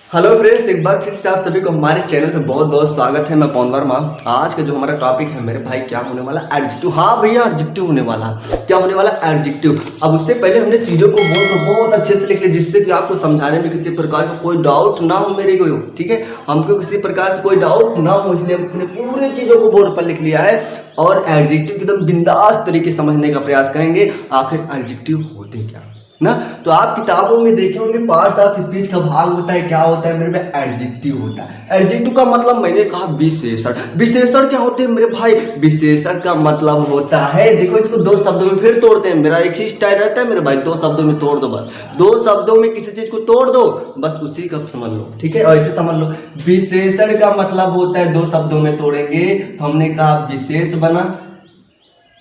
Hello friends, एक बार फिर से आप सभी को हमारे चैनल पे बहुत बहुत स्वागत है। मैं पवन वर्मा। आज का जो हमारा टॉपिक है मेरे भाई, क्या होने वाला? एडजेक्टिव। हाँ भैया, एडजेक्टिव होने वाला। क्या होने वाला? एडजेक्टिव। अब उससे पहले हमने चीज़ों को बोल बहुत अच्छे से लिख लिया, जिससे कि आपको समझाने में किसी प्रकार का कोई डाउट ना हो मेरे को। ठीक है, हमको किसी प्रकार से कोई डाउट ना हो, इसलिए हमने पूरे चीज़ों को बोर्ड पर लिख लिया है और एडजेक्टिव एकदम बिंदास तरीके से समझने का प्रयास करेंगे आखिर एडजेक्टिव होते क्या ना। तो आप किताबों में देखे होंगे पार्ट्स ऑफ स्पीच का भाग होता है, क्या होता है मेरे में? एडजेक्टिव होता है। एडजेक्टिव का मतलब मैंने कहा विशेषण। विशेषण क्या होते हैं मेरे भाई? विशेषण का मतलब होता है, देखो इसको दो शब्दों में फिर तोड़ते हैं। मेरा एक ही स्टाइल रहता है मेरे भाई, दो शब्दों में तोड़ दो बस। दो शब्दों में किसी चीज को तोड़ दो, बस उसी का समझ लो। ठीक है, ऐसे समझ लो। विशेषण का मतलब होता है, दो शब्दों में तोड़ेंगे तो हमने कहा विशेष बना।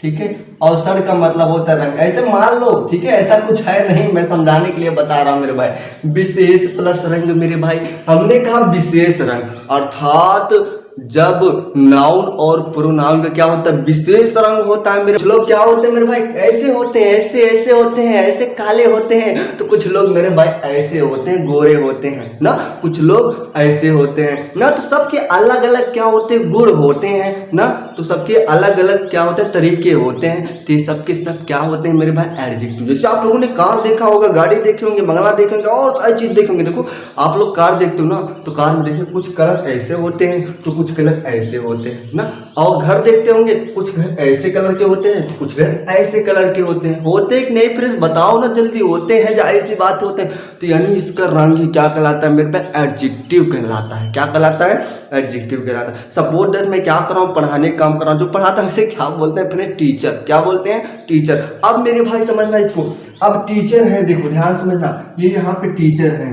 ठीक है, अवसर का मतलब होता है रंग। ऐसे मान लो, ठीक है, ऐसा कुछ है नहीं, मैं समझाने के लिए बता रहा हूं मेरे भाई। विशेष प्लस रंग मेरे भाई, हमने कहा विशेष रंग, अर्थात जब नाउन और प्रोनाउन का क्या होता है? विशेष रंग होता है मेरे लोग। क्या होते हैं मेरे भाई? ऐसे होते हैं, ऐसे ऐसे होते हैं, ऐसे काले होते हैं। तो कुछ लोग मेरे भाई ऐसे होते हैं, गोरे होते हैं ना। कुछ लोग ऐसे होते हैं ना। तो सबके अलग अलग क्या होते हैं? गुण होते हैं ना। तो सबके अलग अलग क्या होते हैं? तरीके होते हैं। तो ये सबके सब क्या होते हैं मेरे भाई? एडजेक्टिव। जैसे आप लोगों ने कार देखा होगा, गाड़ी देखे होंगे, बंगला देखे होंगे और सारी चीज देखेंगे। देखो आप लोग कार देखते हो ना, तो कार में देखिए कुछ कलर ऐसे होते हैं तो कुछ कलर ऐसे होते हैं ना। और घर देखते होंगे, कुछ घर ऐसे कलर के होते हैं, कुछ घर ऐसे कलर के होते हैं। होते कि नहीं फ्रेंड्स? बताओ ना जल्दी। होते हैं, जाहिर सी बात होते हैं। तो यानी इसका रंग ही क्या कहलाता है मेरे पे? एडजेक्टिव कहलाता है। क्या कहलाता है? एडजेक्टिव कहलाता है। सपोज दैट मैं क्या कर रहा हूँ? पढ़ाने का काम कर रहा हूँ। जो पढ़ाता है उसे क्या बोलते हैं फ्रेंड्स? टीचर। क्या बोलते हैं? टीचर। अब मेरे भाई समझना इसको। अब टीचर है, देखो ध्यान समझना, ये यहाँ पे टीचर है।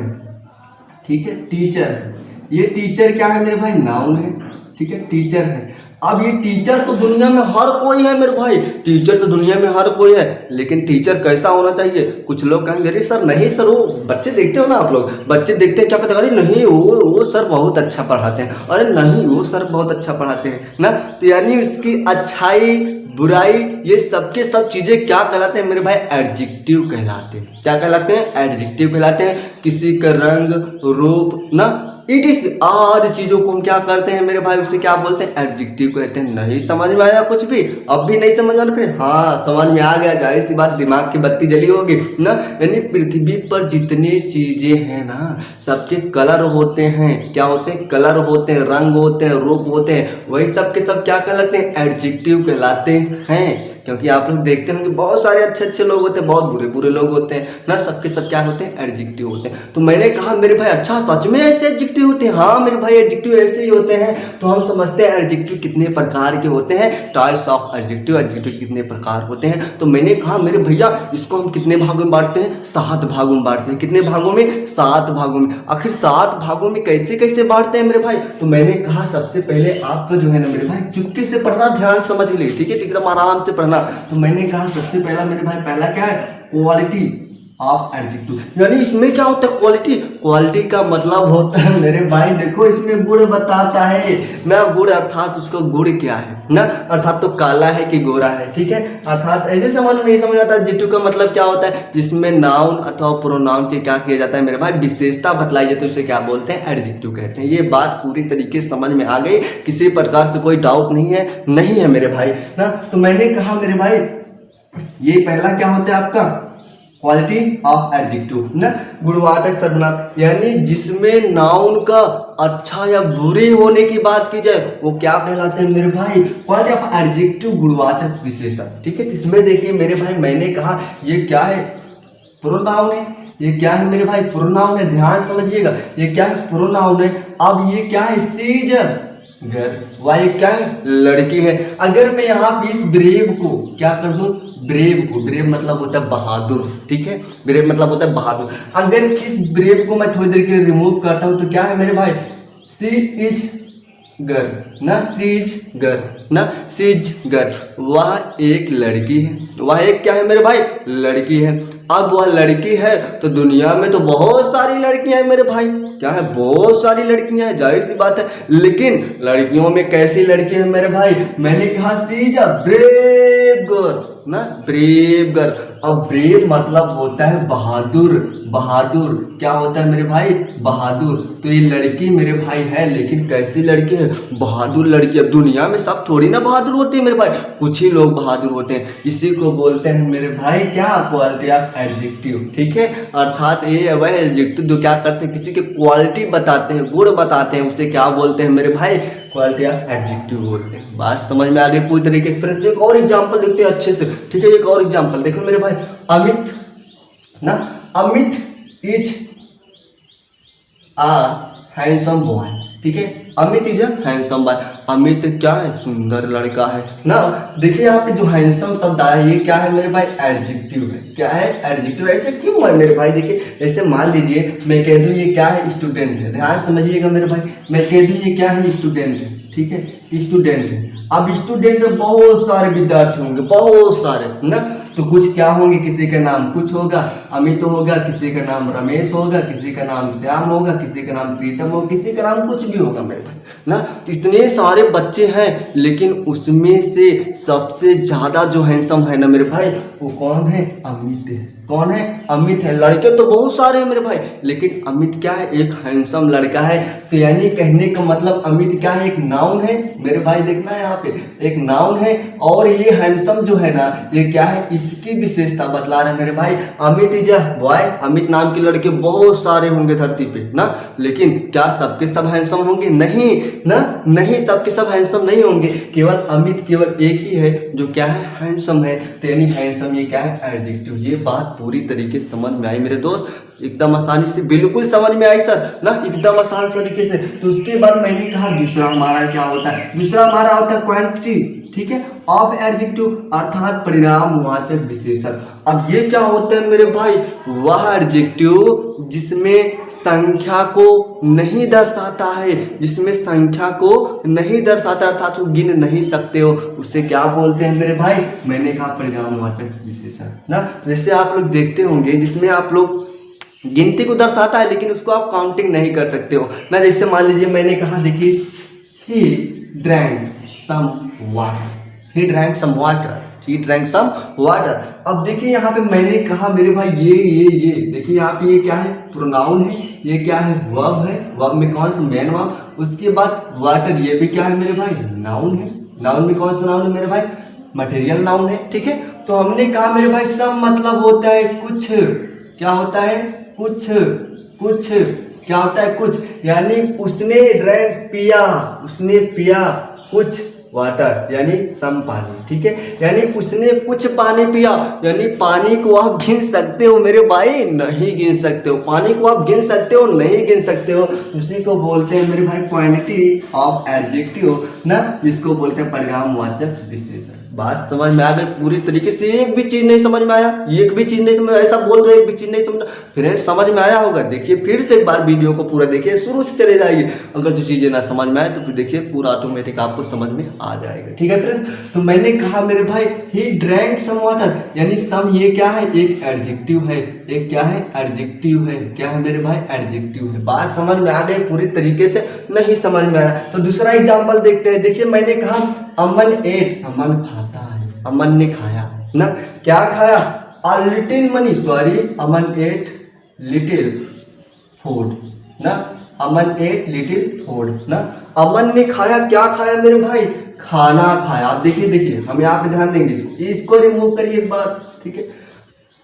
ठीक है, टीचर है। ये टीचर क्या है मेरे भाई? नाउन है। ठीक है, टीचर है। अब ये टीचर तो दुनिया में हर कोई है मेरे भाई। टीचर तो दुनिया में हर कोई है, लेकिन टीचर कैसा होना चाहिए? कुछ लोग कहेंगे अरे सर नहीं सर, वो बच्चे देखते हो ना आप लोग, बच्चे देखते हैं क्या कहते हैं? अरे नहीं वो सर बहुत अच्छा पढ़ाते हैं, अरे नहीं वो सर बहुत अच्छा पढ़ाते हैं ना। तो यानी उसकी अच्छाई बुराई ये सबके सब चीजें क्या कहलाते हैं मेरे भाई? एडजेक्टिव कहलाते हैं। क्या कहलाते हैं? एडजेक्टिव कहलाते हैं। किसी का रंग, रूप ना, इट इज आदि चीजों को हम क्या करते हैं मेरे भाई? उसे क्या बोलते हैं? एडजेक्टिव कहते हैं। नहीं समझ में आया कुछ भी? अब भी नहीं समझ में? फिर हाँ समझ में आ गया, जाहिर सी बात दिमाग की बत्ती जली होगी ना। यानी पृथ्वी पर जितनी चीजें हैं ना, सबके कलर होते हैं। क्या होते हैं? कलर होते हैं, रंग होते हैं, रूप होते हैं। वही सब के सब क्या कहलाते हैं? एडजेक्टिव कहलाते हैं। क्योंकि आप लोग देखते होंगे बहुत सारे अच्छे अच्छे लोग होते हैं, बहुत बुरे बुरे लोग होते हैं ना। सबके सब क्या होते हैं? एडजेक्टिव होते हैं। तो मैंने कहा मेरे भाई अच्छा सच में ऐसे एडजेक्टिव होते हैं? हाँ मेरे भाई एडजेक्टिव ऐसे ही होते हैं। तो हम समझते हैं एडजेक्टिव कितने प्रकार के होते हैं। टाइप्स ऑफ एडजेक्टिव, एडजेक्टिव कितने प्रकार होते हैं। तो मैंने कहा मेरे भैया इसको हम कितने भागों में बांटते हैं? 7 भागों में बांटते हैं। कितने भागों में? 7 भागों में। आखिर 7 भागों में कैसे कैसे बांटते हैं मेरे भाई? तो मैंने कहा सबसे पहले आपका जो है ना मेरे भाई, चुपके से पढ़ना, ध्यान समझ ले। ठीक है, एकदम आराम से पढ़ना। तो मैंने कहा सबसे पहला मेरे भाई, पहला क्या है? Quality of adjective. यानी इसमें क्या होता है? क्वालिटी। क्वालिटी का मतलब होता है मेरे भाई, देखो इसमें गुण बताता है ना। गुण अर्थात उसका गुण क्या है ना, अर्थात तो काला है कि गोरा है। ठीक है, अर्थात ऐसे समझ नहीं समझ आता। एडजेक्टिव का मतलब क्या होता है? जिसमें नाउन अथवा प्रोनाउन के क्या किया जाता है मेरे भाई? विशेषता बतलाई जाती है, उसे क्या बोलते हैं? एडजेक्टिव कहते हैं। ये बात पूरी तरीके से समझ में आ गई, किसी प्रकार से कोई डाउट नहीं है मेरे भाई ना। तो मैंने कहा मेरे भाई ये पहला क्या होता है आपका? क्वालिटी ऑफ एडजेक्टिव ना। गुणवाचक सर्वनाम, यानी जिसमें नाउन का अच्छा या बुरे होने की बात की जाए, वो क्या कहलाते हैं मेरे भाई? क्वालिटी ऑफ एडजेक्टिव, गुणवाचक विशेषण। ठीक है, इसमें देखिए मेरे भाई मैंने कहा ये क्या है? प्रोनाउन है। ये क्या है मेरे भाई? प्रोनाउन है। ध्यान समझिएगा, ये क्या है? प्रोनाउन है। अब ये क्या है? शीज घर। वह क्या है? लड़की है। अगर मैं यहाँ पे इस ब्रेव को क्या कर दूं? ब्रेव को, ब्रेव मतलब होता है बहादुर। ठीक है, ब्रेव मतलब होता है बहादुर। अगर इस ब्रेव को मैं थोड़ी देर के लिए रिमूव करता हूं तो क्या है मेरे भाई? सी इज गर्ल ना, सीज गर्ल ना, सीज गर्ल। वह एक लड़की है। वह एक क्या है मेरे भाई? लड़की है। अब वह लड़की है तो दुनिया में तो बहुत सारी लड़कियां हैं मेरे भाई। क्या है? बहुत सारी लड़कियां हैं, जाहिर सी बात है। लेकिन लड़कियों में कैसी लड़की है मेरे भाई? मैंने कहा सी इज अ ब्रेव गर्ल। ना, ब्रेव गर्ल। अब ब्रेव मतलब होता है बहादुर, बहादुर क्या होता है मेरे भाई, बहादुर। तो ये लड़की मेरे भाई है, लेकिन कैसी लड़की है, बहादुर लड़की। अब दुनिया में सब थोड़ी ना बहादुर होते हैं मेरे भाई, कुछ ही लोग बहादुर होते हैं। इसी को बोलते हैं मेरे भाई क्या, क्वालिटी ऑफ एडजेक्टिव, ठीक है। अर्थात ये वह एडजेक्टिव जो क्या करते हैं, किसी की क्वालिटी बताते हैं, गुण बताते हैं, उसे क्या बोलते हैं मेरे भाई, क्वालिटी ऑफ एडजेक्टिव बोलते हैं। बात समझ में आ गई पूरी तरीके से। फ्रेंड्स एक और एग्जांपल देखते हैं अच्छे से, ठीक है। एक और एग्जांपल देखो मेरे भाई, अमित ना, Amit is a handsome boy, ठीक है। Amit is a handsome boy, Amit क्या है, सुंदर लड़का है ना। देखिए यहाँ पे जो हैंडसम शब्द आया ये क्या है मेरे भाई, एडजेक्टिव है। क्या है, एडजेक्टिव। ऐसे क्यों है मेरे भाई, देखिए ऐसे मान लीजिए मैं कह दूं ये क्या है, स्टूडेंट है। ध्यान समझिएगा मेरे भाई, मैं कह दूं ये क्या है, स्टूडेंट है, ठीक है, स्टूडेंट है। अब स्टूडेंट में बहुत सारे विद्यार्थी होंगे, बहुत सारे ना। तो कुछ क्या होंगे, किसी का नाम कुछ होगा, अमित होगा, किसी का नाम रमेश होगा, किसी का नाम श्याम होगा, किसी का नाम प्रीतम होगा, किसी का नाम कुछ भी होगा मेरे भाई ना। तो इतने सारे बच्चे हैं, लेकिन उसमें से सबसे ज्यादा जो हैंडसम है ना मेरे भाई, वो कौन है, अमित है। कौन है, अमित है। लड़के तो बहुत सारे हैं मेरे भाई, लेकिन अमित क्या है, एक हैंडसम लड़का है। तो यानी कहने का मतलब अमित क्या है, एक नाउन है मेरे भाई। देखना है यहाँ पे एक नाउन है, और ये हैंडसम जो है ना, ये क्या है, इसकी विशेषता बतला रहे हैं मेरे भाई। Amit is a boy, Amit नाम के लड़के बहुत सारे होंगे धरती पे ना, लेकिन क्या सबके सब हैंडसम होंगे, नहीं ना, नहीं सबके सब हैंडसम नहीं होंगे। केवल अमित केवल एक ही है जो क्या है, हैंडसम है। तो यानी हैंडसम ये क्या है, एडजेक्टिव। ये बात पूरी तरीके से समझ में आई मेरे दोस्त, एकदम आसानी से, बिल्कुल समझ में आई सर ना, एकदम आसान तरीके से। तो उसके बाद मैंने कहा दूसरा हमारा क्या होता है, दूसरा हमारा होता है क्वांटिटी, ठीक है, ऑफ एडजेक्टिव, अर्थात परिणामवाचक विशेषण। अब ये क्या होता है मेरे भाई, वह एडजेक्टिव जिसमें संख्या को नहीं दर्शाता है, जिसमें संख्या को नहीं दर्शाता, अर्थात वो गिन नहीं सकते हो, उसे क्या बोलते हैं मेरे भाई, मैंने कहा परिणामवाचक विशेषण ना। जैसे आप लोग देखते होंगे जिसमें आप लोग गिनती को दर्शाता है, लेकिन उसको आप काउंटिंग नहीं कर सकते हो ना। जैसे मान लीजिए मैंने कहा, देखिए he drank some water, he drank some water, he drank some water. अब देखिए यहाँ पे मैंने कहा मेरे भाई ये देखिए यहाँ पे ये क्या है, प्रोनाउन है, ये क्या है, वर्ब है। वर्ब में कौन सा, मेन वर्ब। उसके बाद वाटर, ये भी क्या है मेरे भाई, नाउन है। नाउन में कौन सा नाउन है मेरे भाई, मटेरियल नाउन है, ठीक है। तो हमने कहा मेरे भाई सम मतलब होता है कुछ, क्या होता है, कुछ, कुछ क्या होता है, कुछ। यानी उसने ड्रैंक पिया, उसने पिया कुछ वाटर, यानी सम पानी, ठीक है। यानी उसने कुछ पानी पिया, यानी पानी को आप गिन सकते हो मेरे भाई, नहीं गिन सकते हो। पानी को आप गिन सकते हो, नहीं गिन सकते हो। उसी को बोलते हैं मेरे भाई क्वांटिटी ऑफ एडजेक्टिव ना, जिसको बोलते हैं परिणामवाचक विशेषण। बात समझ में आ गई पूरी तरीके से, एक भी चीज नहीं समझ में आया, एक भी चीज नहीं समझ, ऐसा बोल दो एक भी चीज नहीं समझ, फिर समझ में आया होगा। देखिए फिर से एक बार वीडियो को पूरा देखिए, शुरू से चले जाइए। अगर जो चीजें ना समझ में आए तो फिर देखिए पूरा ऑटोमेटिक आपको समझ में आ जाएगा, ठीक है फ्रेंड्स। तो मैंने कहा मेरे भाई ही ड्रैंक सम वाटर, यानी सम ये क्या है, एक एडजेक्टिव है, एक क्या है, एडजेक्टिव है। क्या है मेरे भाई, एडजेक्टिव है। बात समझ में आ गई पूरी तरीके से, नहीं समझ में आया तो दूसरा एग्जाम्पल देखते हैं। देखिए मैंने कहा अमन एट, अमन खाता है, अमन ने खाया ना, क्या खाया, a little money, sorry Aman ate little food ना, अमन एट लिटिल फूड ना। अमन ने खाया, क्या खाया मेरे भाई, खाना खाया। आप देखिए देखिए हम यहाँ पे ध्यान देंगे, इसको रिमूव करिए एक बार, ठीक है।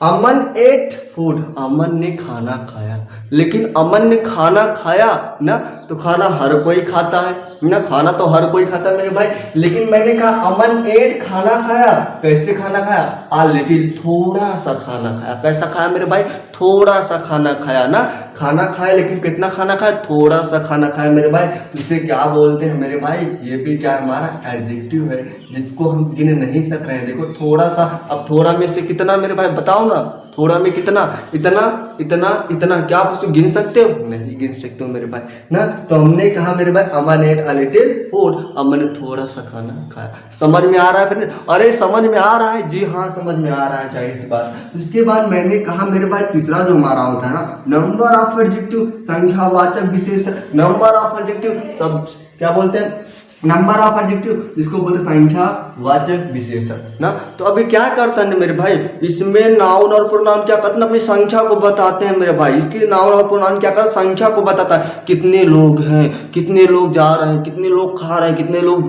अमन एट फूड, अमन ने खाना खाया, लेकिन अमन ने खाना खाया ना, तो खाना हर कोई खाता है ना, खाना तो हर कोई खाता है मेरे भाई। लेकिन मैंने कहा अमन एट खाना खाया, कैसे खाना खाया, आ लिटिल, थोड़ा सा खाना खाया। कैसा खाया मेरे भाई, थोड़ा सा खाना खाया ना, खाना खाया लेकिन कितना खाना खाया, थोड़ा सा खाना खाया मेरे भाई। तो इसे क्या बोलते हैं मेरे भाई, ये भी क्या हमारा एडजेक्टिव है, जिसको हम गिन नहीं सक रहे हैं। देखो थोड़ा सा, अब थोड़ा में से कितना मेरे भाई बताओ ना, थोड़ा में कितना, इतना इतना इतना, क्या आप उसको गिन सकते हो, नहीं गिन सकते हो मेरे भाई ना। तो हमने कहा मेरे भाई अमन एट अ लिटिल फूड, अमन ने थोड़ा सा खाना खाया। समझ में आ रहा है फिर, अरे समझ में आ रहा है, जी हाँ समझ में आ रहा है, जाहिर सी बात। उसके बाद मैंने कहा मेरे भाई तीसरा जो हमारा होता है ना, नंबर ऑफ एडजेक्टिव, संख्यावाचक विशेषण। नंबर ऑफ एडजेक्टिव सब क्या बोलते हैं, नंबर ऑफ एडजेक्टिव जिसको बोलते संख्या वाचक विशेषण ना। तो अभी क्या करता है मेरे भाई, इसमें नाउन और प्रोनाउन क्या करते हैं, अपनी संख्या को बताते हैं मेरे भाई। इसकी नाउन और प्रोनाउन क्या करते हैं, संख्या को बताता है, कितने लोग हैं, कितने लोग जा रहे हैं, कितने लोग खा रहे हैं, कितने लोग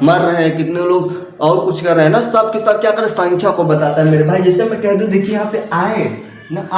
मर रहे हैं, कितने लोग और कुछ कर रहे हैं ना, सब के सब क्या कर रहे हैं, संख्या को बताता है मेरे भाई। जैसे मैं कह दूं, देखिए यहाँ पे आई ना,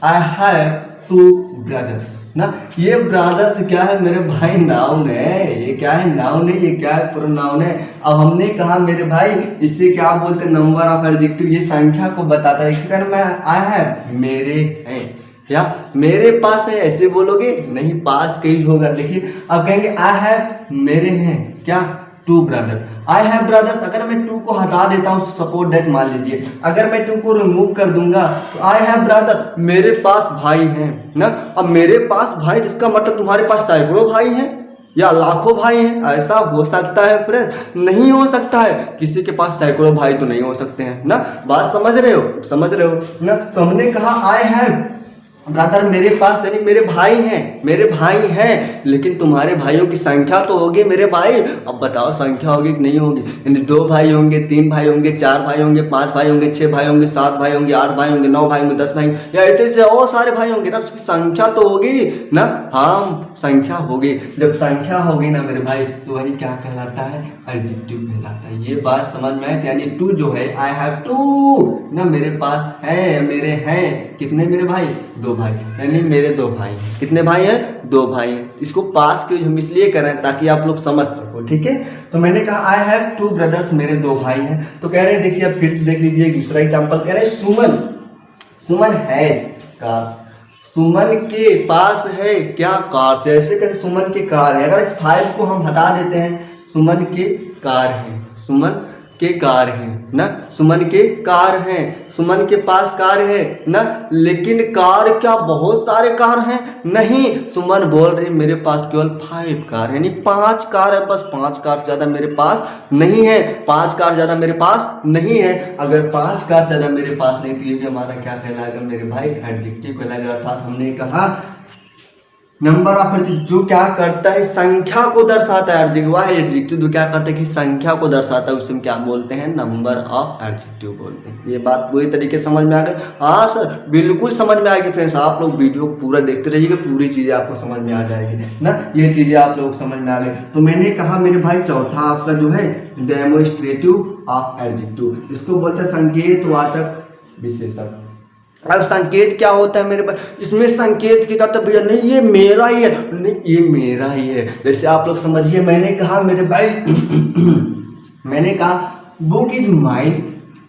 आई हैव 2 ब्रदर्स ना, ये ब्रदर्स क्या है मेरे भाई, नाउन है। ये क्या है, नाउन है। ये क्या है, प्रोनाउन है। अब हमने कहा मेरे भाई इसे क्या बोलते हैं, नंबर ऑफ एडजेक्टिव, ये संख्या को बताता है। क्या मैं आई हैव, मेरे हैं, या मेरे पास है ऐसे बोलोगे नहीं, पास कई होगा। देखिए अब कहेंगे आई हैव, मेरे हैं क्या 2 ब्रदर। आई हैव ब्रदर्स, अगर मैं 2 को हटा देता हूँ, सपोर्ट दैट मान लीजिए, अगर मैं 2 को रिमूव कर दूंगा तो आई हैव ब्रदर, मेरे पास भाई हैं ना। अब मेरे पास भाई जिसका मतलब तुम्हारे पास सैकड़ों भाई हैं या लाखों भाई हैं, ऐसा हो सकता है फ्रेंड? नहीं हो सकता है। किसी के पास सैकड़ों भाई तो नहीं हो सकते हैं ना। बात समझ रहे हो, समझ रहे हो ना। तो हमने कहा आई हैव ब्रदर, मेरे पास यानी मेरे भाई हैं, मेरे भाई हैं, लेकिन तुम्हारे भाइयों की संख्या तो होगी मेरे भाई। अब बताओ संख्या होगी कि नहीं होगी, यानी 2 भाई होंगे, 3 भाई होंगे, 4 भाई होंगे, 5 भाई होंगे, 6 भाई होंगे, 7 भाई होंगे, 8 भाई होंगे, 9 भाई होंगे, 10 भाई होंगे, या ऐसे ऐसे और सारे भाई होंगे ना, उसकी संख्या तो होगी ना। हाँ संख्या होगी। जब संख्या होगी ना मेरे भाई, तो वही क्या कहलाता है, एडजेक्टिव कहलाता है। ये बात समझ में आए? यानी 2 जो है, आई हैव 2 ना, मेरे पास है, मेरे हैं कितने मेरे भाई, 2 भाई, यानी मेरे 2 भाई। कितने भाई हैं, 2 भाई हैं। इसको पास के हम इसलिए कर रहे हैं ताकि आप लोग समझ सको, ठीक है। तो मैंने कहा आई हैव 2 ब्रदर्स, मेरे 2 भाई हैं। तो कह रहे हैं, देखिए अब फिर से देख लीजिए दूसरा एग्जाम्पल, कह रहे हैं सुमन हैज कार, सुमन के पास है क्या, कार। जैसे कहते सुमन के कार है, अगर इस 5 को हम हटा देते हैं, सुमन के कार है, सुमन के कार है ना, सुमन के कार हैं, सुमन के पास कार है ना। लेकिन कार क्या बहुत सारे कार हैं, नहीं। सुमन बोल रही मेरे पास केवल 5 कार है, यानी 5 कार है, बस 5 कार से ज़्यादा मेरे पास नहीं है, 5 कार ज़्यादा मेरे पास नहीं है। अगर 5 कार ज़्यादा मेरे पास नहीं, तो ये भी हमारा क्या कहलाएगा मेरे भाई, एडजेक्टिव कहलाएगा। अर्थात हमने कहा नंबर ऑफ एडजेक्टिव जो क्या करता है, संख्या को दर्शाता है। एडजेक्टिव जो क्या करता है कि संख्या को दर्शाता है, उसे हम क्या बोलते हैं, नंबर ऑफ एडजेक्टिव बोलते हैं। ये बात पूरी तरीके से समझ में आ गई? हाँ सर बिल्कुल समझ में आएगी फ्रेंड्स। आप लोग वीडियो को पूरा देखते रहिएगा, पूरी चीज़ें आपको समझ में आ जाएगी ना। ये चीज़ें आप लोग समझ में आ गई। तो मैंने कहा मेरे भाई चौथा आपका जो है डेमोन्स्ट्रेटिव ऑफ एडजेक्टिव, इसको बोलते हैं संकेतवाचक विशेषण। अब संकेत क्या होता है मेरे पास, इसमें संकेत की कहते भैया नहीं ये मेरा ही है, नहीं ये मेरा ही है। जैसे आप लोग समझिए, मैंने कहा मेरे भाई मैंने कहा book is mine,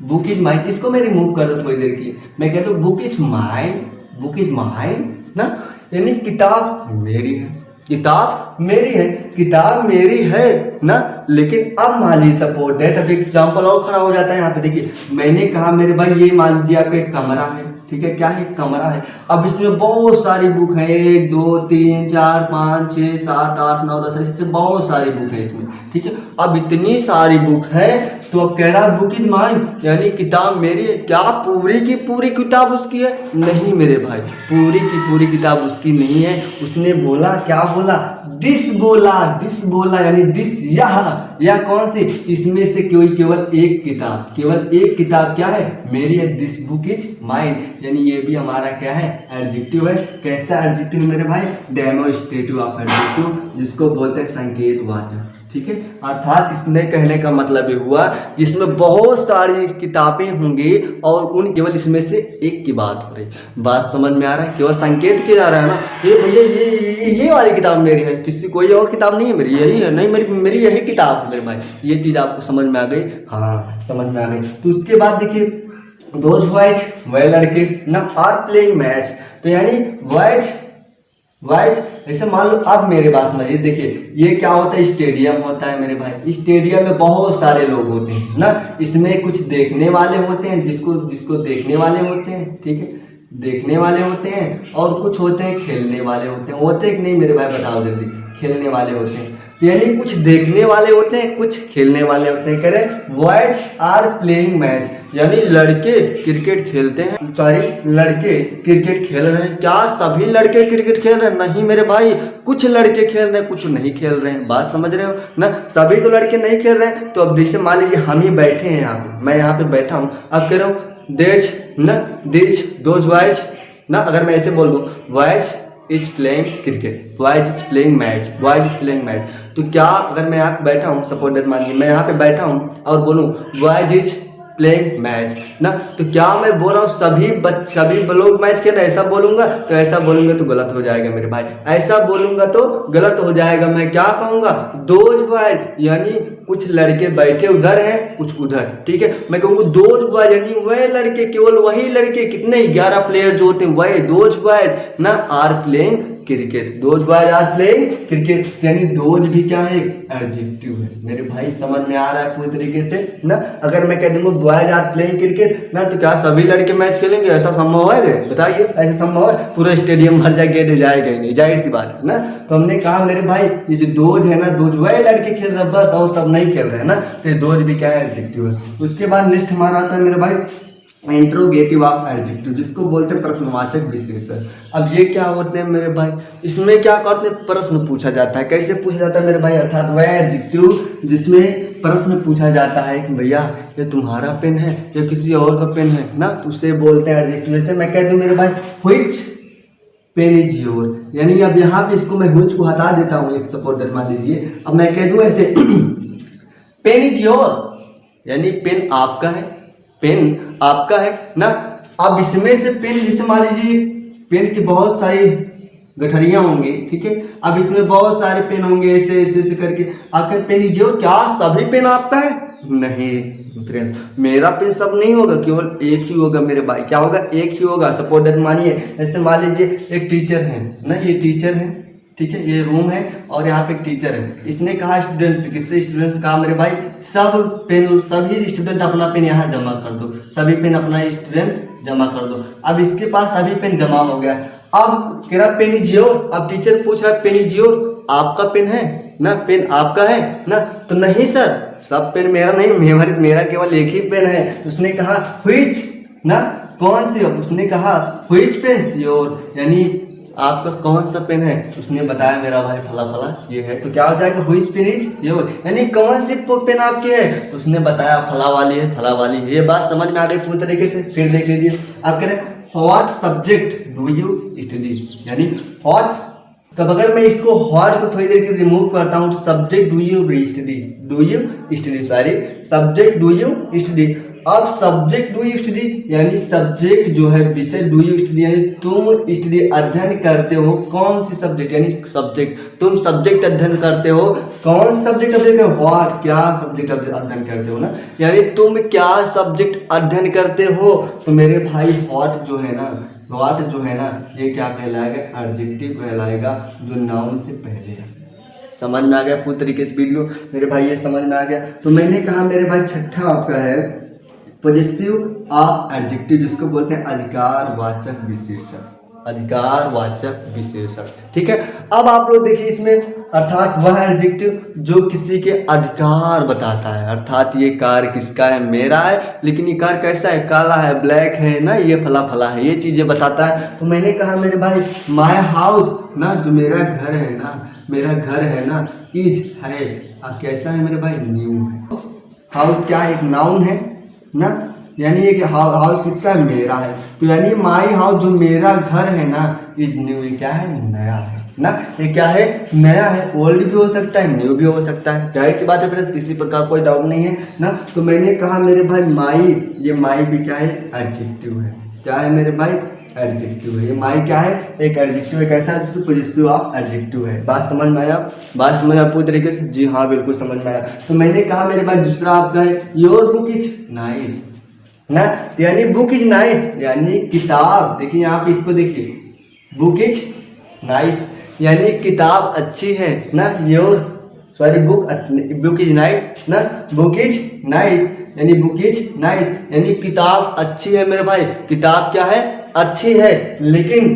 book is mine, इसको मैं रिमूव कर दूँ थोड़ी देर के लिए, मैं कहता हूँ book is mine, book is mine ना, यानी किताब मेरी है, किताब मेरी है, किताब मेरी है ना। लेकिन अब मान लीजिए सपोर्ट है, तब एग्जाम्पल और खड़ा हो जाता है। यहाँ पे देखिए मैंने कहा मेरे भाई ये मान लीजिए आपका एक कमरा है, ठीक है, क्या है, कमरा है। अब इसमें बहुत सारी बुक है, 1 2 3 4 5 6 7 8 9 10, इससे बहुत सारी बुक है इसमें, ठीक है। अब इतनी सारी बुक है, तो अब कह रहा बुक इज माइन, यानी किताब मेरी है। क्या पूरी की पूरी किताब उसकी है? नहीं मेरे भाई, पूरी की पूरी किताब उसकी नहीं है। उसने बोला, क्या बोला, दिस बोला, दिस बोला, यानी दिस यह कौन सी, इसमें से केवल एक किताब, केवल एक किताब क्या है, मेरी है। दिस बुक इज माइन, यानी ये भी हमारा क्या है, एडजेक्टिव है। कैसा एडजेक्टिव मेरे भाई, डेमोन्स्ट्रेटिव ऑफ एडजेक्टिव, जिसको बोलते हैं संकेतवाचक, ठीक है। अर्थात इसने कहने का मतलब ये हुआ जिसमें बहुत सारी किताबें होंगी और उन केवल इसमें से एक की बात हो रही। बात समझ में आ रहा है? केवल संकेत किया जा रहा है ना, ये भैया ये वाली किताब मेरी है, किसी कोई और किताब नहीं है मेरी, यही है, नहीं मेरी यही किताब है मेरे भाई। ये चीज़ आपको समझ में आ गई? हाँ समझ में आ गई। तो उसके बाद देखिए दोज बॉयज, वह लड़के ना आर प्लेइंग मैच, तो यानी बॉयज ऐसे मान लो। अब मेरे बात समझिए, देखिए ये क्या होता है, स्टेडियम होता है मेरे भाई। स्टेडियम में बहुत सारे लोग होते हैं ना, इसमें कुछ देखने वाले होते हैं, जिसको देखने वाले होते हैं, ठीक है, देखने वाले होते हैं, और कुछ होते हैं खेलने वाले होते हैं। होते हैं कि नहीं मेरे भाई, बताओ जल्दी। खेलने वाले होते हैं, तो यानी कुछ देखने वाले होते हैं, कुछ खेलने वाले होते हैं। कह रहे बॉयज आर प्लेइंग मैच, यानी लड़के क्रिकेट खेलते हैं, सॉरी लड़के क्रिकेट खेल रहे हैं। क्या सभी लड़के क्रिकेट खेल रहे हैं? नहीं मेरे भाई, कुछ लड़के खेल रहे हैं, कुछ नहीं खेल रहे हैं। बात समझ रहे हो ना? सभी तो लड़के नहीं खेल रहे हैं। तो अब जैसे मान लीजिए हम ही बैठे हैं यहाँ पे, मैं यहाँ पे बैठा हूँ, अब कह रहा हूँ देज दोज बॉयज ना, अगर मैं ऐसे बोल दूँ boys is playing cricket, boys is playing match, boys is playing match, तो क्या अगर मैं यहाँ पे बैठा हूँ, सपोज दैट मानिए मैं यहाँ पे बैठा हूँ और बोलूँ बॉयज इज प्लेइंग मैच ना, तो क्या मैं बोल रहा हूँ सभी लोग मैच खेल रहे हैं? ऐसा बोलूंगा तो ऐसा बोलूंगा तो गलत हो जाएगा मेरे भाई, ऐसा बोलूंगा तो गलत हो जाएगा। मैं क्या कहूंगा? दोज बॉयज, यानी कुछ लड़के बैठे उधर हैं कुछ उधर, ठीक है। मैं कहूँगा दोज बॉयज यानी वह लड़के, केवल वही लड़के, कितने 11 प्लेयर जो होते हैं वही दोज बॉयज ना are playing cricket, those boys are playing cricket, यानी दोज भी क्या है? एडजेक्टिव है मेरे भाई। समझ में आ रहा है पूरी तरीके से ना? अगर मैं कह दूंगा बॉयज आर प्लेइंग क्रिकेट ना, तो क्या सभी लड़के मैच खेलेंगे? ऐसा संभव है? बताइए, ऐसा संभव है? पूरा स्टेडियम भर जाएगा? जाएगा ही नहीं, जाहिर सी बात है ना। तो हमने कहा मेरे भाई ये जो दोज है ना, दोज वह लड़के खेल रहे हैं बस, और सब नहीं खेल रहे हैं ना, तो ये दोज भी क्या है? एडजेक्टिव है। उसके बाद नेक्स्ट हमारा आता है मेरे भाई इंट्रोगेटिव ऑफ एडजेक्टिव, जिसको बोलते हैं प्रश्नवाचक विशेषण। अब ये क्या होते हैं मेरे भाई? इसमें क्या करते हैं? प्रश्न पूछा जाता है। कैसे पूछा जाता है मेरे भाई? अर्थात वह एडजेक्टिव जिसमें प्रश्न पूछा जाता है कि भैया ये तुम्हारा पेन है या किसी और का पेन है ना, उसे बोलते हैं एडजेक्टिव। जैसे मैं कह दूं मेरे भाई व्हिच पेन इज योर, यानी अब यहाँ पे इसको मैं व्हिच को हटा देता हूँ, एक सपोज दैट मान लीजिए। अब मैं कह दूं ऐसे पेन इज योर, यानी पेन आपका है, पेन आपका है ना। अब इसमें से पेन, जैसे मान लीजिए पेन की बहुत सारी गठरियां होंगी, ठीक है। अब इसमें बहुत सारे पेन होंगे, ऐसे ऐसे ऐसे करके आखिर पेन इज योर, क्या सभी पेन आपका है? नहीं फ्रेंड्स, मेरा पेन सब नहीं होगा, केवल एक ही होगा मेरे भाई। क्या होगा? एक ही होगा। सपोज दैट मानिए, ऐसे मान लीजिए एक टीचर है ना, ये टीचर है, ठीक है, ये रूम है और यहाँ पे एक टीचर है। इसने कहा स्टूडेंट्स, किससे? स्टूडेंट्स कहा मेरे भाई सब पेन, सभी स्टूडेंट अपना पेन यहाँ जमा कर दो, सभी पेन अपना स्टूडेंट जमा कर दो। अब इसके पास सभी पेन जमा हो गया। अब कह रहा पेन इज योर, अब टीचर पूछ रहा पेन इज योर, आपका पेन है ना, पेन आपका है ना, तो नहीं सर सब पेन मेरा नहीं, मेरा केवल एक ही पेन है। उसने कहा व्हिच ना, कौन सी? उसने कहा व्हिच पेन योर, यानी आपका कौन सा पेन है? उसने बताया मेरा भाई फला फला ये है, तो क्या हो जाएगा? व्हिच पेन इज योर, यानी कौन सी पेन आपकी है? उसने बताया फला वाली है, फला वाली। ये बात समझ में आ गई पूरी तरीके से? फिर देख लीजिए, आप कह रहे what subject do you study, यानी व्हाट, तब अगर मैं इसको व्हाट को थोड़ी देर के रिमूव करता हूँ, subject do you study, sorry subject do you study. अब सब्जेक्ट डू यू स्टडी यानी सब्जेक्ट जो है विषय, डू यू स्टडी यानी तुम स्टडी अध्ययन करते हो, कौन सी सब्जेक्ट, यानी सब्जेक्ट, तुम सब्जेक्ट अध्ययन करते हो, कौन सब्जेक्ट अध्ययन करते हो? व्हाट, क्या सब्जेक्ट अध्ययन करते हो ना, यानी तुम क्या सब्जेक्ट अध्ययन करते हो। तो मेरे भाई व्हाट जो है ना, व्हाट जो है ना, ये क्या कहलाएगा? एडजेक्टिव कहलाएगा, जो नाउन से पहले है। समझ में आ गया पूरी तरीके से वीडियो मेरे भाई? ये समझ में आ गया। तो मैंने कहा मेरे भाई छठा आपका है पॉजेसिव ऑफ एडजेक्टिव, जिसको बोलते हैं अधिकारवाचक विशेषण, अधिकारवाचक विशेषण, ठीक है। अब आप लोग देखिए इसमें, अर्थात वह एडजेक्टिव जो किसी के अधिकार बताता है, अर्थात ये कार किसका है? मेरा है, लेकिन ये कार कैसा है? काला है, ब्लैक है ना, ये फला फला है, ये चीजें बताता है। तो मैंने कहा मेरे भाई माय हाउस ना, जो मेरा घर है ना, मेरा घर है ना, इज है, अब कैसा है मेरे भाई? न्यू है। हाउस क्या है? एक नाउन है ना, यानी ये हाउस किसका है? मेरा है। तो यानी माई हाउस जो मेरा घर है ना, इज न्यू, ये क्या है? नया है ना, ये क्या है? नया है। ओल्ड भी हो सकता है, न्यू भी हो सकता है, जाहिर सी बात है फ्रेंड्स, किसी प्रकार कोई डाउट नहीं है ना। तो मैंने कहा मेरे भाई माई, ये माई भी क्या है? एडजेक्टिव है। क्या है मेरे भाई? एडजेक्टिव है। ये माई क्या है? एक एडजेक्टिव है। कैसा है? जिसको पॉजेसिव ऑफ एडजेक्टिव है। बात समझ में आया? बात समझ आया पूरी तरीके से? जी हाँ, बिल्कुल समझ में आया। तो मैंने कहा मेरे भाई दूसरा आपका है योर बुक इज नाइस ना, यानी बुक इज नाइस यानी किताब, देखिए यहाँ पे इसको देखिए, बुक इज नाइस यानी किताब अच्छी है ना, your sorry book is nice ना, बुक इज नाइस यानी बुक इज नाइस यानी किताब अच्छी है मेरे भाई, किताब क्या है? अच्छी है। लेकिन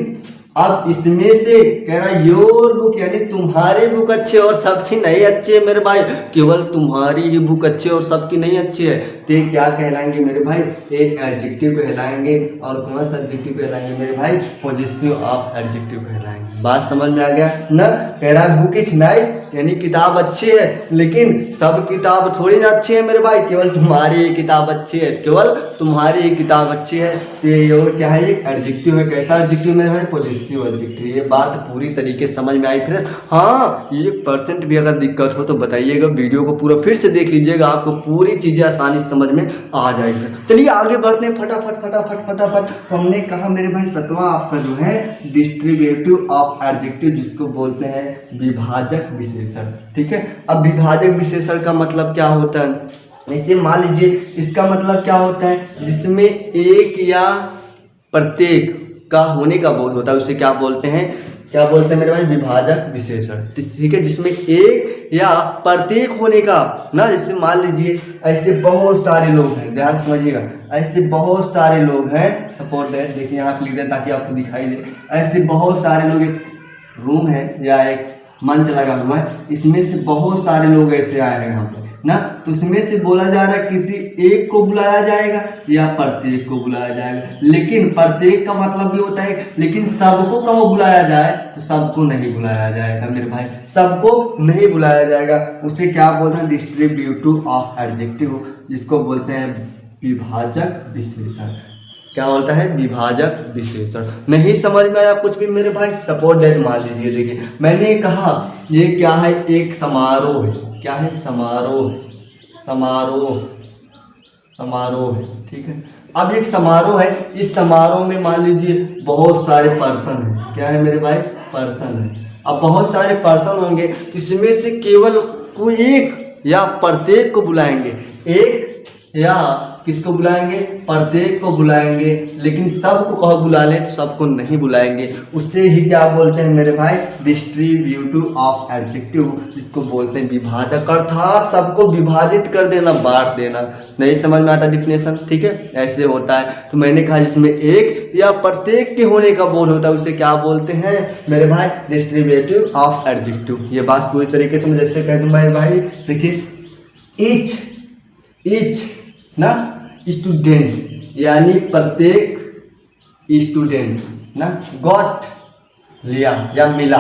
अब इसमें से कह रहा योर बुक यानी तुम्हारे बुक अच्छे और सबकी नहीं अच्छी है मेरे भाई, केवल तुम्हारी ही बुक अच्छी और सबकी नहीं अच्छी है। तो ये क्या कहलाएंगे मेरे भाई, एक एडजेक्टिव कहलाएंगे। और कौन सा एडजेक्टिव कहलाएंगे मेरे भाई, पॉजिटिव ऑफ एडजेक्टिव कहलाएंगे। बात समझ में आ गया ना। कह रहा है बुक इज नाइस यानी किताब अच्छी है, लेकिन सब किताब थोड़ी ना अच्छी है मेरे भाई, केवल तुम्हारी ही किताब अच्छी है, केवल तुम्हारी ही किताब अच्छी है। तो ये और क्या है, एक एडजेक्टिव है। कैसा एडजेक्टिव मेरे भाई, पॉजिटिव एडजेक्टिव। ये बात पूरी तरीके से समझ में आई फ्रेंड। हाँ, ये % भी अगर दिक्कत हो तो बताइएगा, वीडियो को पूरा फिर से देख लीजिएगा, आपको पूरी चीजें आसानी से समझ में आ जाएगी। चलिए आगे बढ़ते हैं फटाफट फटाफट फटाफट। तो हमने कहा मेरे भाई 7वां आपका जो है डिस्ट्रीब्यूटिव ऑफ एडजेक्टिव, जिसको बोलते हैं विभाजक विशेषण। ठीक है, अब विभाजक विशेषण का मतलब क्या होता है, ऐसे मान लीजिए इसका मतलब क्या होता है, जिसमें एक या प्रत्येक का होने का बोध होता है, उसे क्या बोलते हैं, क्या बोलते हैं मेरे भाई, विभाजक विशेषण। ठीक है, जिसमें एक या प्रत्येक होने का ना, जैसे मान लीजिए ऐसे बहुत सारे लोग हैं, ध्यान समझिएगा, ऐसे बहुत सारे लोग हैं, सपोर्ट दैट, देखिए यहाँ पे लिख दें ताकि आपको दिखाई दे। ऐसे बहुत सारे लोग, एक रूम है या एक मंच लगा हुआ है, इसमें से बहुत सारे लोग ऐसे आए हैं यहाँ पे ना, तो उसमें से बोला जा रहा है किसी एक को बुलाया जाएगा या प्रत्येक को बुलाया जाएगा। लेकिन प्रत्येक का मतलब भी होता है, लेकिन सबको कब बुलाया जाए तो सबको नहीं बुलाया जाएगा मेरे भाई, सबको नहीं बुलाया जाएगा। उसे क्या बोलते हैं, डिस्ट्रीब्यूटिव ऑफ एडजेक्टिव, जिसको बोलते हैं विभाजक विशेषण। क्या बोलता है, विभाजक विशेषण। नहीं समझ में आया कुछ भी मेरे भाई, सपोर्ट दैट मान लीजिए। देखिए मैंने कहा ये क्या है, एक समारोह है। क्या है, समारोह, समारोह, समारोह है। ठीक है, अब एक समारोह है, इस समारोह में मान लीजिए बहुत सारे पर्सन हैं। क्या है मेरे भाई, पर्सन है। अब बहुत सारे पर्सन होंगे, इसमें से केवल कोई एक या प्रत्येक को बुलाएंगे, एक या किसको बुलाएंगे, प्रत्येक को बुलाएंगे, लेकिन सबको कहो बुला लें तो सबको नहीं बुलाएंगे। उससे ही क्या बोलते हैं मेरे भाई, डिस्ट्रीब्यूटिव ऑफ एडजेक्टिव, जिसको बोलते हैं विभाजक, अर्थात सबको विभाजित कर देना, बांट देना। नहीं समझ में आता डिफिनेशन, ठीक है, ऐसे होता है। तो मैंने कहा जिसमें एक या प्रत्येक के होने का बोध होता है, उसे क्या बोलते हैं मेरे भाई, डिस्ट्रीब्यूटिव ऑफ एडजेक्टिव। ये बात पूरी तरीके से मैं जैसे कह दूं मेरे भाई, देखिए ईच ना स्टूडेंट यानी प्रत्येक स्टूडेंट ना, गॉट लिया या मिला,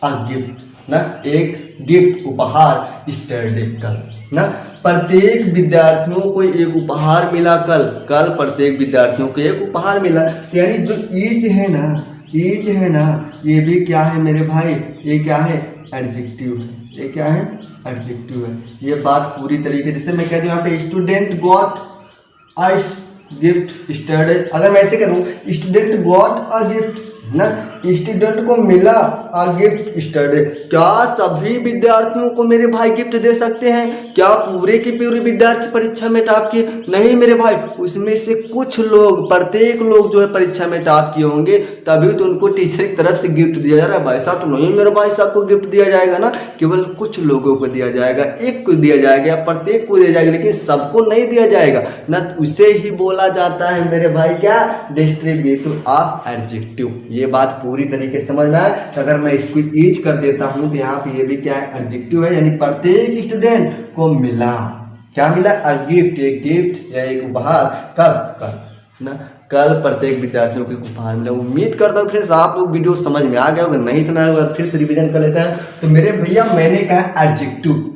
अ गिफ्ट ना, एक गिफ्ट उपहार, स्टडी कल ना, प्रत्येक विद्यार्थियों को एक उपहार मिला कल, कल प्रत्येक विद्यार्थियों को एक उपहार मिला। यानी जो ईच है ना, ईच है ना, ये भी क्या है मेरे भाई, ये क्या है, एडजेक्टिव है। ये क्या है, एडजेक्टिव है। ये बात पूरी तरीके से मैं कह दूं यहाँ पे student got a gift study, अगर मैं ऐसे करूं स्टूडेंट गॉट अ गिफ्ट ना, स्टूडेंट को मिला अ गिफ्ट स्टडी, क्या सभी विद्यार्थियों को मेरे भाई गिफ्ट दे सकते हैं, क्या पूरे के पूरे विद्यार्थी परीक्षा में टॉप किए, नहीं मेरे भाई, उसमें से कुछ लोग, प्रत्येक लोग जो है परीक्षा में टॉप किए होंगे, तभी तो उनको टीचर की तरफ से गिफ्ट दिया जा रहा है। वैसा तो नहीं मेरे भाई सबको गिफ्ट दिया जाएगा ना, केवल कुछ लोगों को दिया जाएगा, एक को दिया जाएगा या प्रत्येक को दिया जाएगा, लेकिन सबको नहीं दिया जाएगा ना। उसे ही बोला जाता है मेरे भाई क्या, डिस्ट्रीब्यूटिव ऑफ एडजेक्टिव। ये बात पूरी तरीके से समझ में आए। अगर मैं इसको ईच कर देता हूं तो यहाँ पे ये भी क्या है, एडजेक्टिव है, यानी प्रत्येक स्टूडेंट को मिला, क्या मिला, अ गिफ्ट, एक गिफ्ट या एक उपहार, कब, कल ना, कल प्रत्येक विद्यार्थियों को उपहार मिला। उम्मीद करता हूँ फ्रेंड्स आप लोग वीडियो समझ में आ गया होगा, नहीं समझ आया होगा फिर से रिवीजन कर लेते हैं। तो मेरे भैया मैंने कहा एडजेक्टिव,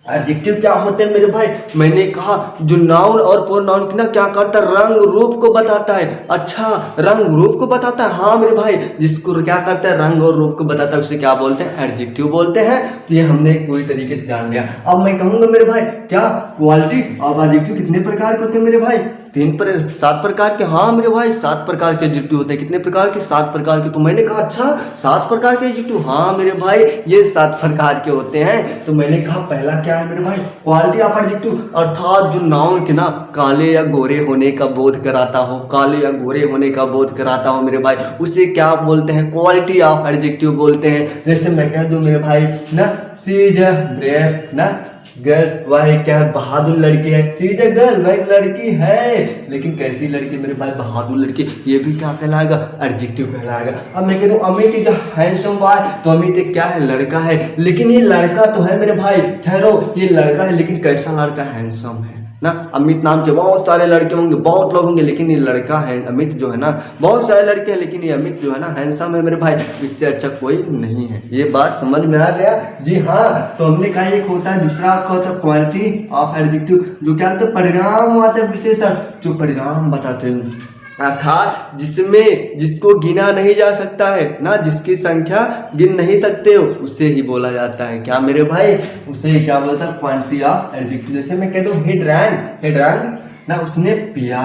एडजेक्टिव क्या होते हैं मेरे भाई, मैंने कहा जो नाउन और प्रोनाउन की ना क्या करता है, रंग रूप को बताता है। अच्छा, रंग रूप को बताता है, हाँ मेरे भाई, जिसको क्या करता है, रंग और रूप को बताता है, उसे क्या बोलते हैं, एडजेक्टिव बोलते हैं। तो ये हमने पूरी तरीके से जान लिया। अब मैं कहूंगा मेरे भाई क्या क्वालिटी ऑफ एडजेक्टिव कितने प्रकार के होते हैं मेरे भाई, 7 प्रकार के। हाँ मेरे भाई 7 प्रकार के एडजेक्टिव होते हैं। कितने प्रकार के, 7 प्रकार के। तो मैंने कहा अच्छा 7 प्रकार के एडजेक्टिव, हाँ मेरे भाई ये 7 प्रकार के होते हैं। तो मैंने कहा पहला क्या है मेरे भाई, क्वालिटी ऑफ एडजेक्टिव, अर्थात जो नाउन के ना काले या गोरे होने का बोध कराता हो, काले या गोरे होने का बोध कराता हो मेरे भाई, उसे क्या बोलते हैं, क्वालिटी ऑफ एडजेक्टिव बोलते हैं। जैसे मैं कह दूं मेरे भाई ना, शी इज ब्रेव ना, गर्ल्स वाह क्या बहादुर लड़की है, सी इज अ गर्ल, वह एक लड़की है। लेकिन कैसी लड़की मेरे भाई, बहादुर लड़की, ये भी क्या कहलाएगा, एडजेक्टिव कहलाएगा। अब मैं कह दूं अमित इज हैंडसम बॉय, तो अमित एक क्या है, लड़का है। लेकिन ये लड़का तो है मेरे भाई, ठहरो, ये लड़का है लेकिन कैसा लड़का, हैंडसम है ना। अमित नाम के बहुत सारे लड़के होंगे, बहुत लोग होंगे, लेकिन ये लड़का है अमित जो है ना, बहुत सारे लड़के हैं लेकिन ये अमित जो है ना हैंडसम है मेरे भाई, इससे अच्छा कोई नहीं है। ये बात समझ में आ गया जी हाँ। तो हमने कहा एक होता है, दूसरा आपका होता है क्वालिटी ऑफ एडजेक्टिव, जो क्या होता है, परिणामवाचक विशेषण, जो परिणाम बताते हैं, अर्थात जिसमें जिसको गिना नहीं जा सकता है ना, जिसकी संख्या गिन नहीं सकते हो, उसे ही बोला जाता है क्या मेरे भाई, उसे क्या बोलता है, क्वांटिटी ऑफ एडजेक्टिव। जैसे मैं कह दूं ही ड्रैंक ना, उसने पिया,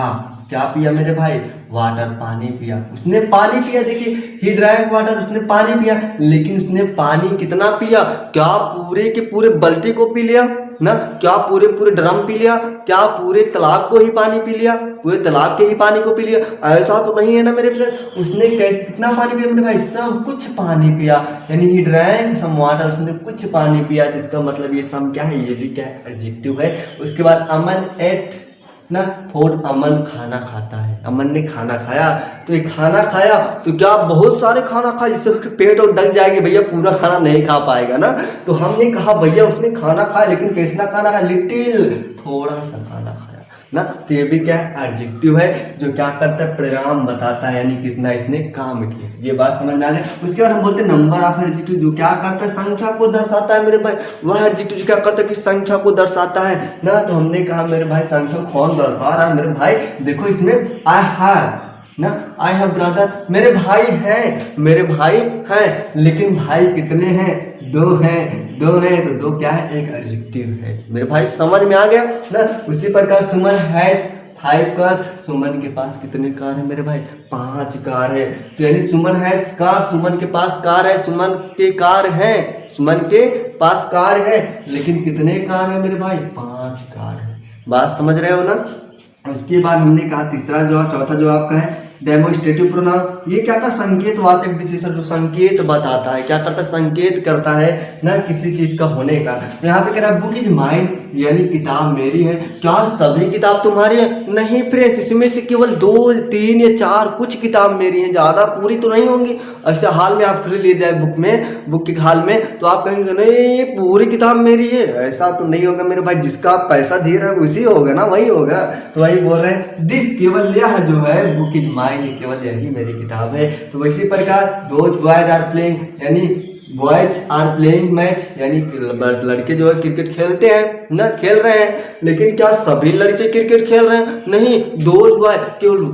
क्या पिया मेरे भाई, वाटर, पानी पिया, उसने पानी पिया। देखिए ही ड्रैंक वाटर, उसने पानी पिया, लेकिन उसने पानी कितना पिया, क्या पूरे के पूरे बाल्टी को पी लिया ना, क्या पूरे पूरे ड्रम पी लिया, क्या पूरे तालाब को ही पानी पी लिया, पूरे तालाब के ही पानी को पी लिया, ऐसा तो नहीं है ना मेरे फ्रेंड। उसने कैसे कितना पानी पिया मेरे भाई, सब कुछ पानी पिया, यानी ही ड्रैंक सम वाटर, उसने कुछ पानी पिया। तो इसका मतलब ये सम क्या है, ये भी क्या है, एडजेक्टिव है। उसके बाद अमन एट ना फूड, अमन खाना खाता है, अमन ने खाना खाया। तो ये खाना खाया तो क्या बहुत सारे खाना खाया, जिससे उसके पेट और डक जाएंगे, भैया पूरा खाना नहीं खा पाएगा ना। तो हमने कहा भैया उसने खाना खाया, लेकिन कैसा खाना खाया, लिटिल, थोड़ा सा खाना खाया ना। तो ये भी क्या है, एडजेक्टिव है, जो क्या करता है, परिणाम बताता है, यानी कितना इसने काम किया। ये बात समझ में आ गई। उसके बाद हम बोलते हैं नंबर ऑफ एडजेक्टिव, जो क्या करता है, संख्या को दर्शाता है मेरे भाई। वह एडजेक्टिव क्या करता है कि संख्या को दर्शाता है ना। तो हमने कहा मेरे भाई संख्या कौन दर्शा रहा है मेरे भाई, देखो इसमें आई हैव ना, आई हैव ब्रदर, मेरे भाई हैं, मेरे भाई हैं, लेकिन भाई कितने हैं, दो हैं, दो हैं, तो दो क्या है, एक एडजेक्टिव है मेरे भाई, समझ में आ गया ना। उसी प्रकार सुमन हैज 5 कार, सुमन के पास कितने कार है मेरे भाई, 5 कार है। तो यानी सुमन हैज कार, सुमन के पास कार है, सुमन के कार है, सुमन के पास कार है, लेकिन कितने कार है मेरे भाई, 5 कार है। बात समझ रहे हो ना। उसके बाद हमने कहा तीसरा जवाब, चौथा जो आपका है डेमोस्ट्रेटिव प्रोनाउन, ये क्या था, संकेतवाचक विशेषण, जो संकेत बताता है, क्या करता है, संकेत करता है ना किसी चीज का होने का। तो यहाँ पे कह रहा है बुक इज माइन, यानी किताब मेरी है। क्या सभी किताब तुम्हारी है, नहीं फ्रेंड्स, इसमें से केवल 2, 3 या 4 कुछ किताब मेरी हैं, ज्यादा पूरी तो नहीं होंगी। ऐसे हाल में आप खरीद ले जाए बुक के हाल में, तो आप कहेंगे नहीं पूरी किताब मेरी है, ऐसा तो नहीं होगा मेरे भाई, जिसका आप पैसा दे रहे हो उसी होगा ना, वही होगा। तो वही बोल रहे हैं दिस, केवल यह जो है बुक इज माइन, केवल यही मेरी किताब है। तो इसी प्रकार दोज बॉयज आर प्लेइंग, यानी बॉयज आर प्लेइंग मैच, यानी लड़के जो है क्रिकेट खेलते हैं ना, खेल रहे हैं, लेकिन क्या सभी लड़के क्रिकेट खेल रहे हैं, नहीं, दोज बॉय केवल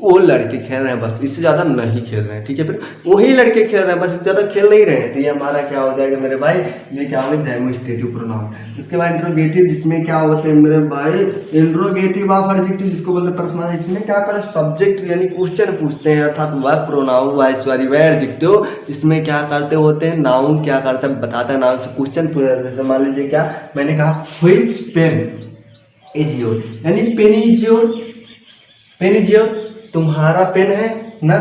वो लड़के खेल रहे हैं बस, इससे ज्यादा नहीं खेल रहे हैं, ठीक है। फिर वही लड़के खेल रहे हैं बस, इससे ज्यादा खेल नहीं रहे हैं। तो ये हमारा क्या हो जाएगा मेरे भाई, ये क्या होगा, डेमोस्ट्रेटिव प्रोनाउन। उसके बाद इंट्रोगेटिव, जिसमें क्या होते हैं मेरे भाई, इंट्रोगेटिव ऑफ एडजेक्टिव, जिसको बोलते हैं प्रश्न, इसमें क्या करें, सब्जेक्ट यानी क्वेश्चन पूछते हैं, अर्थात वह प्रोनाउन वह एडजेक्टिव, इसमें क्या करते होते हैं, नाउन क्या करता है बताता है, नाउन से क्वेश्चन पूछा। जैसे मान लीजिए क्या मैंने कहा, व्हिच पेन इज योर, यानी pen is your, pen is your, तुम्हारा पेन है ना।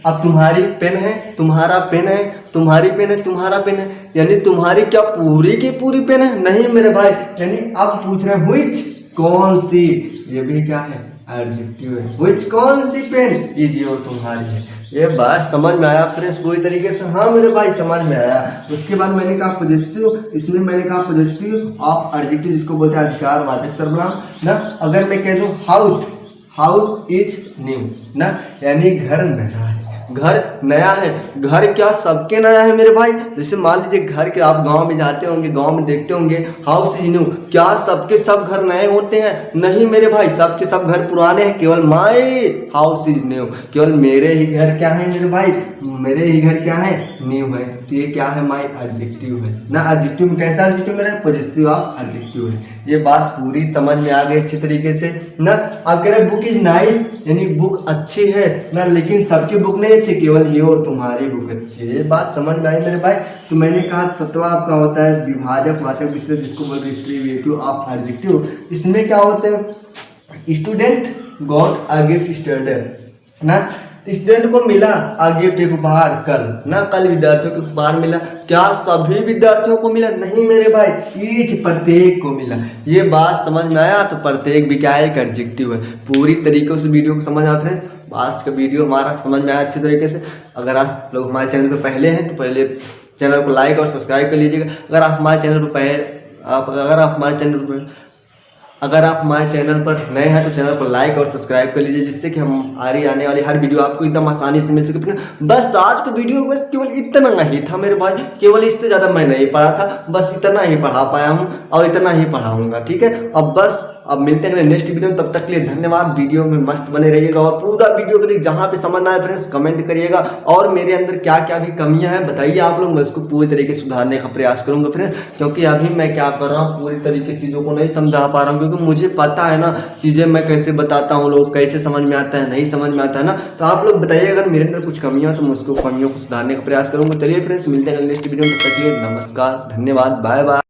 अब तुम्हारी पेन है, तुम्हारा पेन है, तुम्हारी पेन है, तुम्हारा पेन है, यानी तुम्हारी क्या पूरी की पूरी पेन है, नहीं मेरे भाई, यानी अब पूछ रहे हैं व्हिच, कौन सी, ये भी क्या है, एडजेक्टिव है। व्हिच कौन सी पेन इज योर, तुम्हारी है। ये बात समझ में आया फ्रेंड्स पूरी तरीके से, हाँ मेरे भाई समझ में आया। उसके बाद मैंने कहा पॉजिटिव, इसमें मैंने कहा पॉजिटिव ऑफ एडजेक्टिव, जिसको बोलते हैं अधिकारवाचक सर्वनाम ना। अगर मैं कह दूं हाउस, हाउस इज न्यू ना, यानी घर नया है, घर नया है। घर क्या सबके नया है मेरे भाई, जैसे मान लीजिए घर के आप गांव में जाते होंगे, गांव में देखते होंगे हाउस इज न्यू, क्या सबके सब घर नए होते हैं, नहीं मेरे भाई, सबके सब घर पुराने हैं, केवल माई हाउस इज न्यू, केवल मेरे ही घर क्या है मेरे भाई, मेरे ही घर क्या है, न्यू है। तो ये क्या है, माई एडजेक्टिव है ना। एडजेक्टिव में कैसा एडजेक्टिव मेरा, पॉजिटिव ऑफ एडजेक्टिव है। ये बात पूरी समझ में आ गई अच्छी तरीके से ना। आप कह रहे बुक इज नाइस, यानी बुक अच्छी है ना, लेकिन सबकी बुक नहीं अच्छी, केवल ये और तुम्हारी बुक अच्छी है। ये बात समझ में आई मेरे भाई। तो मैंने कहा सत्वा आपका होता है विभाजक वाचक विशेषण, जिसको बोलते हैं डेरिवेटिव ऑफ एडजेक्टिव। इसमें क्या होते हैं, student got a gift student ना, स्टूडेंट को मिला गिफ्ट एक उपहार कल ना, कल विद्यार्थियों को उपहार मिला। क्या सभी विद्यार्थियों को मिला? नहीं मेरे भाई, ईच प्रत्येक को मिला। ये बात समझ में आया? तो प्रत्येक भी क्या है? एक एडजेक्टिव है। पूरी तरीके से वीडियो को समझ आया फ्रेंड्स। आज का वीडियो हमारा समझ में आया अच्छी तरीके से। अगर आप लोग हमारे चैनल पर पहले हैं तो पहले चैनल को लाइक और सब्सक्राइब कर लीजिएगा। अगर आप हमारे चैनल पर नए हैं तो चैनल को लाइक और सब्सक्राइब कर लीजिए, जिससे कि हमारी आने वाली हर वीडियो आपको एकदम आसानी से मिल सके। बस आज का वीडियो बस केवल इतना ही था मेरे भाई, केवल इससे ज़्यादा मैं नहीं पढ़ा था, बस इतना ही पढ़ा पाया हूँ और इतना ही पढ़ाऊँगा। ठीक है, अब मिलते हैं नेक्स्ट वीडियो में। तब तक के लिए धन्यवाद। वीडियो में मस्त बने रहिएगा और पूरा वीडियो को जहाँ पे समझ ना आए फ्रेंड्स कमेंट करिएगा, और मेरे अंदर क्या क्या भी कमियां हैं बताइए आप लोग, मैं उसको पूरी तरीके से सुधारने का प्रयास करूंगा फ्रेंड्स। क्योंकि अभी मैं क्या कर रहा हूँ, पूरी तरीके से चीज़ों को नहीं समझा पा रहा हूँ, क्योंकि मुझे पता है ना चीज़ें मैं कैसे बताता हूँ, लोग कैसे समझ में आता है, नहीं समझ में आता है ना। तो आप लोग बताइए अगर मेरे अंदर कुछ कमियाँ हैं तो मैं उसको कमियों को सुधारने का प्रयास करूँगा। चलिए फ्रेंड्स मिलते हैं नेक्स्ट वीडियो में। तब तक के लिए नमस्कार, धन्यवाद, बाय बाय।